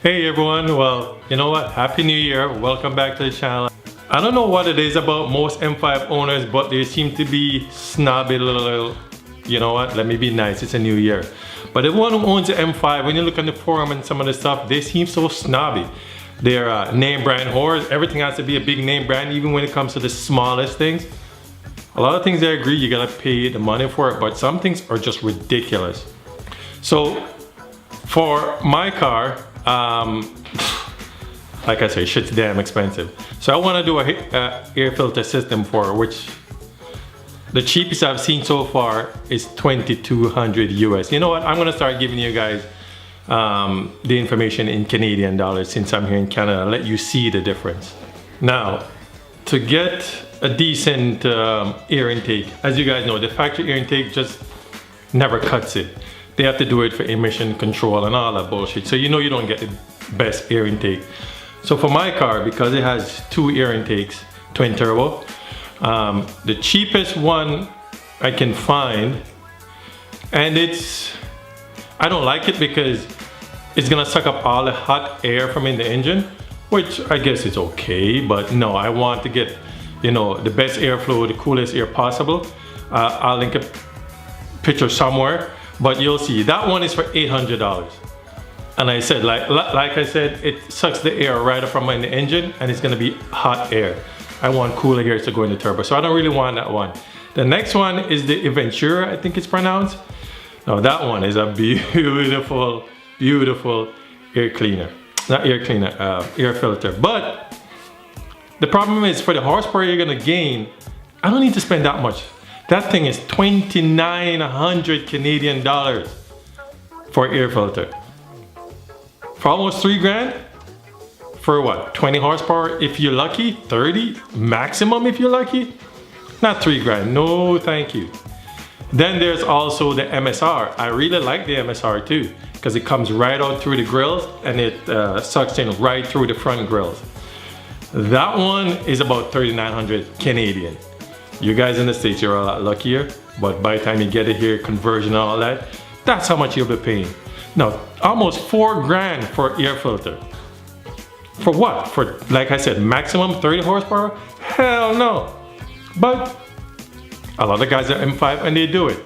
Hey everyone, well, you know what? Happy New Year. Welcome back to the channel. I don't know what it is about most M5 owners, but they seem to be snobby little, you know what? Let me be nice, it's a new year. But everyone who owns an M5, when you look on the forum and some of the stuff, they seem so snobby. They're name brand whores. Everything has to be a big name brand, even when it comes to the smallest things. A lot of things I agree, you gotta pay the money for it, but some things are just ridiculous. So, for my car, like I say, shit's damn expensive. So I want to do a air filter system for it, which the cheapest I've seen so far is 2,200 US. You know what? I'm gonna start giving you guys the information in Canadian dollars since I'm here in Canada. Let you see the difference. Now, to get a decent air intake, as you guys know, the factory air intake just never cuts it. They have to do it for emission control and all that bullshit. So you know you don't get the best air intake. So for my car, because it has two air intakes, twin turbo, the cheapest one I can find, and I don't like it because it's gonna suck up all the hot air from in the engine, which I guess it's okay, but no, I want to get, you know, the best airflow, the coolest air possible. I'll link a picture somewhere. But you'll see, that one is for $800. And I said, like I said, it sucks the air right up from in the engine and it's gonna be hot air. I want cooler air to go in the turbo, so I don't really want that one. The next one is the Ventura, I think it's pronounced. Now that one is a beautiful, beautiful air cleaner. Not air cleaner, air filter. But the problem is for the horsepower you're gonna gain, I don't need to spend that much. That thing is 2,900 Canadian dollars for air filter. For almost 3 grand? For what, 20 horsepower if you're lucky? 30 maximum if you're lucky? Not 3 grand, no thank you. Then there's also the MSR. I really like the MSR too, because it comes right out through the grills and it sucks in right through the front grills. That one is about 3,900 Canadian. You guys in the States, you're a lot luckier, but by the time you get it here, conversion and all that, that's how much you'll be paying. Now, almost 4 grand for air filter. For what? For, like I said, maximum 30 horsepower? Hell no. But a lot of guys are M5 and they do it.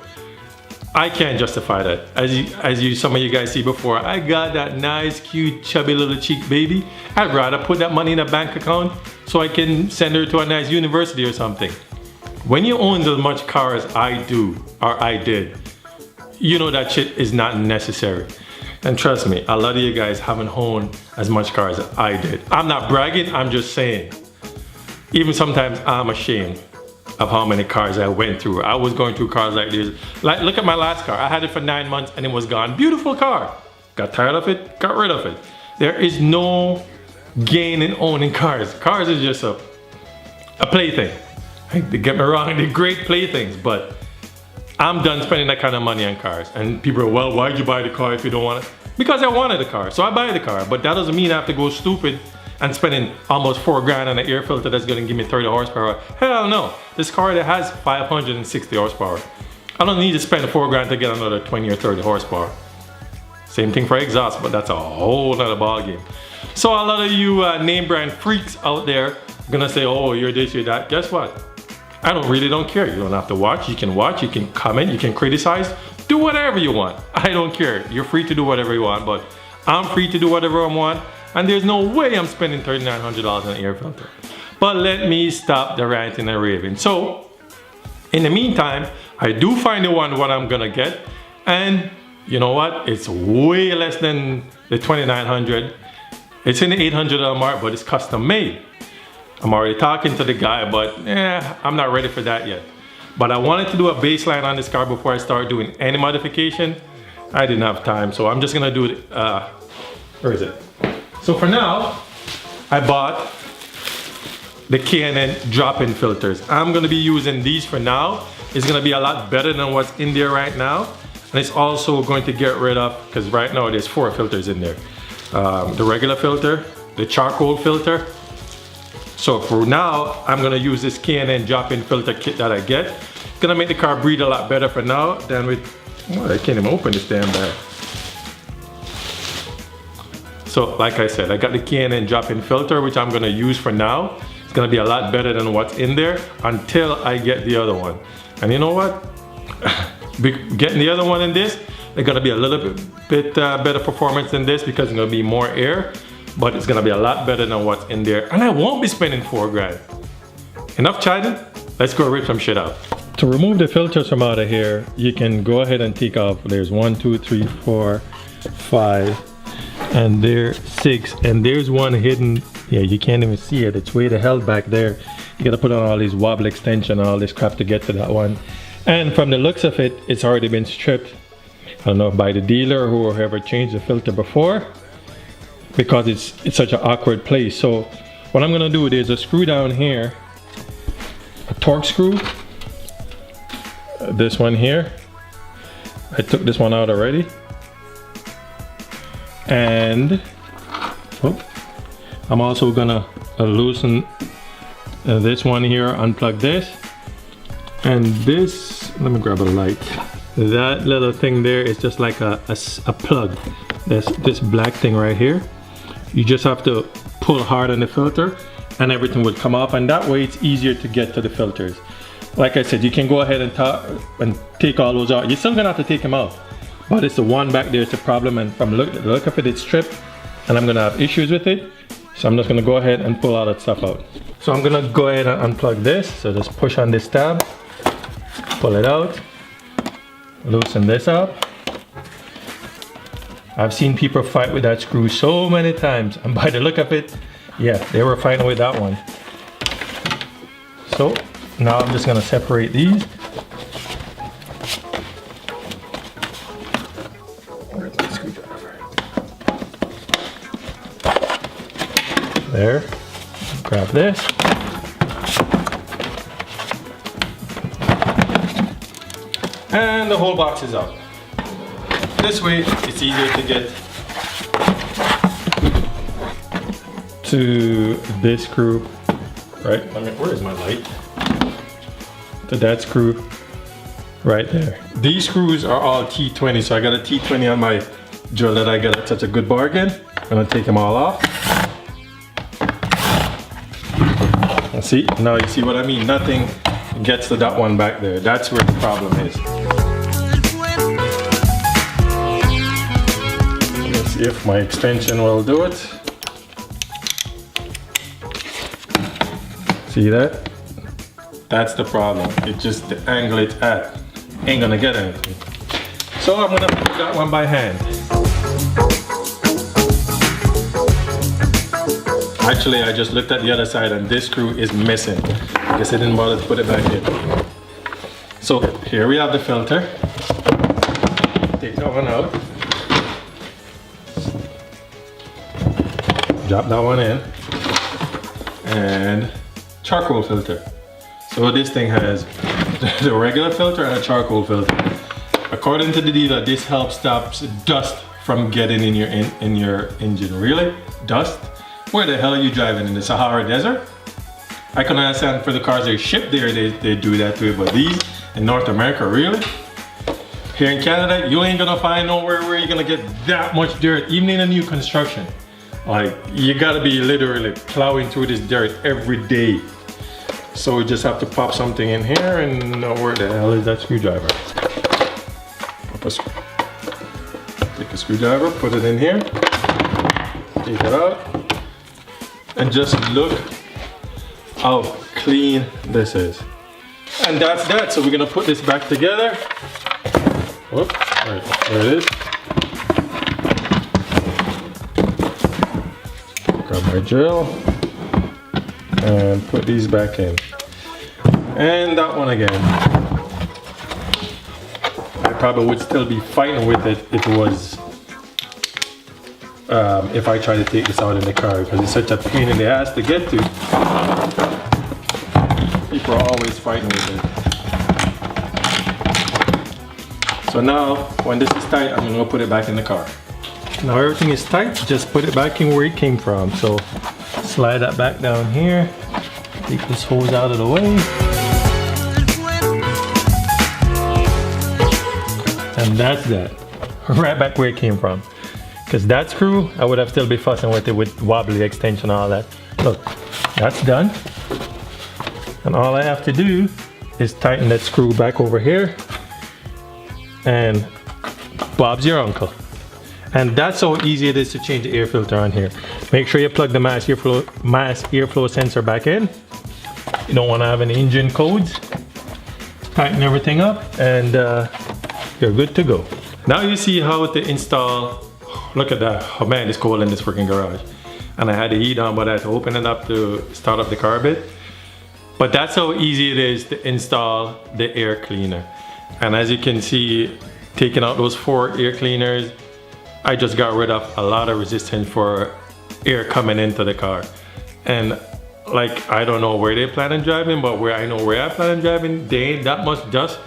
I can't justify that. As some of you guys see before, I got that nice, cute, chubby little cheek baby. I'd rather put that money in a bank account so I can send her to a nice university or something. When you own as much car as I do, or I did, you know that shit is not necessary. And trust me, a lot of you guys haven't owned as much cars as I did. I'm not bragging, I'm just saying. Even sometimes I'm ashamed of how many cars I went through. I was going through cars like this. Like, look at my last car. I had it for 9 months and it was gone. Beautiful car. Got tired of it, got rid of it. There is no gain in owning cars. Cars is just a plaything. Get me wrong, they're great playthings, but I'm done spending that kind of money on cars. And people are, well, why'd you buy the car if you don't want it? Because I wanted the car, so I buy the car. But that doesn't mean I have to go stupid and spending almost 4 grand on an air filter that's gonna give me 30 horsepower. Hell no, this car that has 560 horsepower. I don't need to spend 4 grand to get another 20 or 30 horsepower. Same thing for exhaust, but that's a whole nother ballgame. So a lot of you name brand freaks out there are gonna say, oh, you're this, you're that. Guess what? I really don't care. You don't have to watch, you can comment, you can criticize, do whatever you want. I don't care. You're free to do whatever you want, but I'm free to do whatever I want, and there's no way I'm spending $3,900 on an air filter. But let me stop the ranting and raving. So, in the meantime, I do find the one what I'm gonna get, and you know what? It's way less than the $2,900. It's in the $800 mark, but it's custom made. I'm already talking to the guy, but I'm not ready for that yet. But I wanted to do a baseline on this car before I start doing any modification. I didn't have time, so I'm just gonna do it. Where is it? So for now, I bought the K&N drop-in filters. I'm gonna be using these for now. It's gonna be a lot better than what's in there right now. And it's also going to get rid of, because right now there's 4 filters in there. The regular filter, the charcoal filter. So for now, I'm gonna use this K&N drop-in filter kit that I get. It's gonna make the car breathe a lot better for now than with, well, I can't even open this damn bag. So like I said, I got the K&N drop-in filter, which I'm gonna use for now. It's gonna be a lot better than what's in there until I get the other one. And you know what? Getting the other one in this, they're gonna be a little bit better performance than this because it's gonna be more air, but it's gonna be a lot better than what's in there. And I won't be spending $4 grand. Enough chatting, let's go rip some shit out. To remove the filters from out of here, you can go ahead and take off. There's 1, 2, 3, 4, 5, and there's 6, and there's one hidden. Yeah, you can't even see it. It's way the hell back there. You gotta put on all these wobble extension, all this crap to get to that one. And from the looks of it, it's already been stripped. I don't know if by the dealer or whoever changed the filter before, because it's such an awkward place. So what I'm gonna do, there's a screw down here, a torque screw. This one here, I took this one out already, and I'm also gonna loosen this one here, unplug this, and this, let me grab a light. That little thing there is just like a plug. This black thing right here. You just have to pull hard on the filter and everything will come off, and that way it's easier to get to the filters. Like I said, you can go ahead and take all those out. You're still gonna have to take them out, but it's the one back there is the problem, and from the look of it, it's stripped, and I'm gonna have issues with it. So I'm just gonna go ahead and pull all that stuff out. So I'm gonna go ahead and unplug this. So just push on this tab, pull it out, loosen this up. I've seen people fight with that screw so many times, and by the look of it, yeah, they were fighting with that one. So now I'm just gonna separate these. Where's my screwdriver? There. Grab this. And the whole box is out. This way, it's easier to get to this screw, right? Where is my light? To that screw right there. These screws are all T20, so I got a T20 on my drill that I got at such a good bargain. I'm gonna take them all off. And see, now you see what I mean? Nothing gets to that one back there. That's where the problem is. Let's see if my extension will do it. See that? That's the problem. It's just the angle it's at. Ain't gonna get anything. So I'm gonna put that one by hand. Actually, I just looked at the other side and this screw is missing. I guess I didn't bother to put it back in. So here we have the filter. Take that one out. Drop that one in. And charcoal filter. So this thing has the regular filter and a charcoal filter. According to the dealer, this helps stop dust from getting in your engine. Really? Dust? Where the hell are you driving, in the Sahara Desert? I can understand for the cars they ship there, they do that to it, but these in North America, really? Here in Canada, you ain't gonna find nowhere where you're gonna get that much dirt, even in a new construction. Like, you gotta be literally plowing through this dirt every day. So we just have to pop something in here, and where the hell is that screwdriver? Take a screwdriver, put it in here, take it out, and just look how clean this is. And that's that. So we're gonna put this back together. Whoop, right, there it is. Grab my drill and put these back in. And that one again. I probably would still be fighting with it if it was if I try to take this out in the car, because it's such a pain in the ass to get to. People are always fighting with it. So now, when this is tight, I'm gonna put it back in the car. Now everything is tight, just put it back in where it came from. So slide that back down here, take this hose out of the way. And that's that, right back where it came from. Because that screw, I would have still be fussing with it with wobbly extension and all that. Look, that's done. And all I have to do is tighten that screw back over here. And Bob's your uncle. And that's how easy it is to change the air filter on here. Make sure you plug the mass airflow sensor back in. You don't want to have any engine codes. Tighten everything up and you're good to go. Now you see how to install. Look at that. Oh man, it's cold in this freaking garage. And I had the heat on, but I had to open it up to start up the car a bit. But that's how easy it is to install the air cleaner. And as you can see, taking out those 4 air cleaners, I just got rid of a lot of resistance for air coming into the car. And like, I don't know where they plan on driving, but where I know where I plan on driving, they ain't that much dust.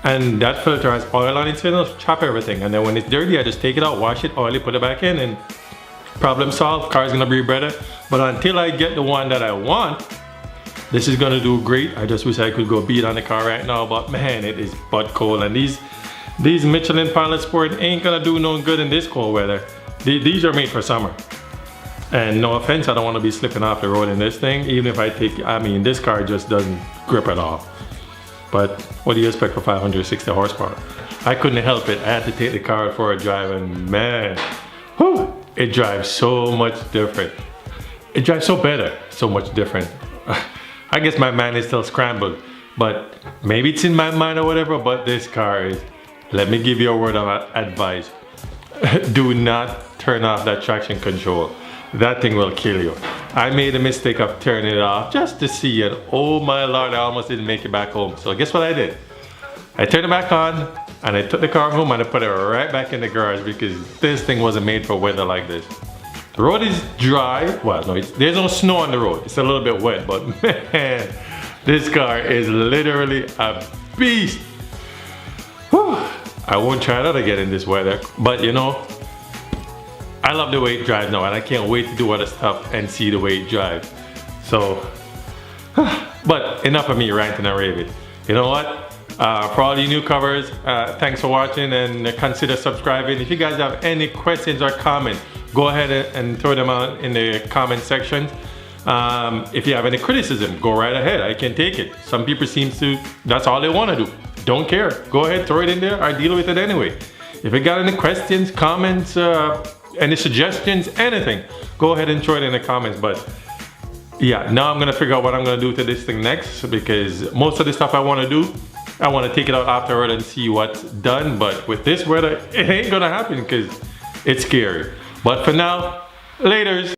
And that filter has oil on it, so it'll chop everything. And then when it's dirty, I just take it out, wash it, oil it, put it back in, and problem solved. Car's gonna be better. But until I get the one that I want, this is gonna do great. I just wish I could go beat on the car right now, but man, it is butt cold. And these Michelin Pilot Sport ain't gonna do no good in this cold weather. These are made for summer. And no offense, I don't wanna be slipping off the road in this thing. Even if I mean, this car just doesn't grip at all. But what do you expect for 560 horsepower? I couldn't help it. I had to take the car for a drive and man, whew, it drives so much different. It drives so better, so much different. I guess my mind is still scrambled, but maybe it's in my mind or whatever, but this car is, let me give you a word of advice. Do not turn off that traction control. That thing will kill you. I made a mistake of turning it off just to see it. Oh my Lord, I almost didn't make it back home. So guess what I did? I turned it back on and I took the car home and I put it right back in the garage because this thing wasn't made for weather like this. The road is dry. Well, no, there's no snow on the road. It's a little bit wet, but man, this car is literally a beast. Whew. I won't try that again in this weather, but you know, I love the way it drives now and I can't wait to do other stuff and see the way it drives. So, but enough of me ranting and raving. You know what? For all you newcomers, thanks for watching and consider subscribing. If you guys have any questions or comments, go ahead and throw them out in the comment section. If you have any criticism, go right ahead. I can take it. Some people seem to, that's all they want to do. Don't care. Go ahead, throw it in there. I deal with it anyway. If you got any questions, comments, any suggestions, anything, go ahead and throw it in the comments. But yeah, now I'm gonna figure out what I'm gonna do to this thing next, because most of the stuff I want to do, I want to take it out afterward and see what's done. But with this weather, it ain't gonna happen because it's scary. But for now, laters.